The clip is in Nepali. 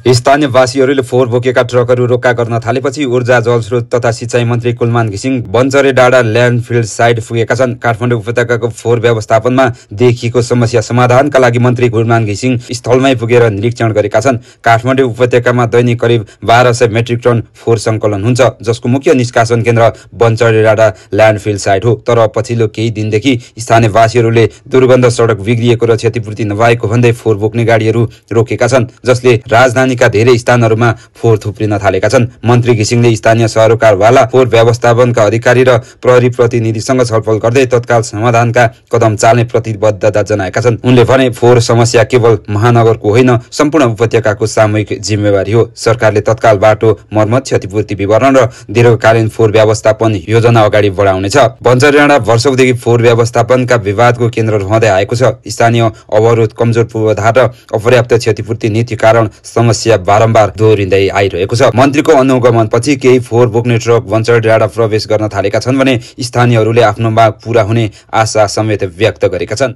स्थानीयवासीहरूले फोहोर बोकेका ट्रकहरू रोक्का गर्न थालेपछि ऊर्जा जलस्रोत तथा सिंचाई मन्त्री कुलमान घिसिङ बन्चरे डाँडा ल्यान्डफिल्ड साइट पुगेका छन्। काठमाडौँ उपत्यकाको फोहोर व्यवस्थापनमा देखिएको समस्या समाधानका लागि मन्त्री कुलमान घिसिङ स्थलमै पुगेर निरीक्षण गरेका छन्। काठमाडौँ उपत्यकामा दैनिक करिब 1200 मेट्रिक टन फोहोर सङ्कलन हुन्छ, जसको मुख्य निष्कासन केन्द्र बन्चरे डाँडा ल्यान्डफिल्ड साइट हो। तर पछिल्लो केही दिनदेखि स्थानीयवासीहरूले दुर्गन्ध, सडक बिग्रिएको र क्षतिपूर्ति नभएको भन्दै फोहोर बोक्ने गाडीहरू रोकेका छन्, जसले राजधानीका धेरै स्थानहरूमा फोहोर थुप्रिन थालेका छन्। मन्त्री घिसिङले स्थानीय सरोकारवाला फोहोर व्यवस्थापनका अधिकारी र प्रहरी प्रतिनिधिसँग छलफल गर्दै तत्काल समाधानका कदम चाल्ने प्रतिबद्धता जनाएका छन्। उनले भने फोहोर समस्या केवल महानगरको होइन, सम्पूर्ण उपत्यकाको सामूहिक जिम्मेवारी हो। सरकारले तत्काल बाटो मर्मत, क्षतिपूर्ति विवरण र दीर्घकालीन फोहोर व्यवस्थापन योजना अगाडि बढाउनेछ। बन्चरे डाँडा वर्षौंदेखि फोहोर व्यवस्थापनका विवादको केन्द्र रहँदै आएको छ। स्थानीय अवरोध, कमजोर पूर्वाधार र अपर्याप्त क्षतिपूर्ति नीति कारण समस्या बारम्बार दोहोरिँदै आइरहेको छ। मन्त्रीको अनुगमनपछि केही फोहोर बोक्ने ट्रक बन्चरे डाँडा प्रवेश गर्न थालेका छन् भने स्थानीयहरूले आफ्नो माग पूरा हुने आशा समेत व्यक्त गरेका छन्।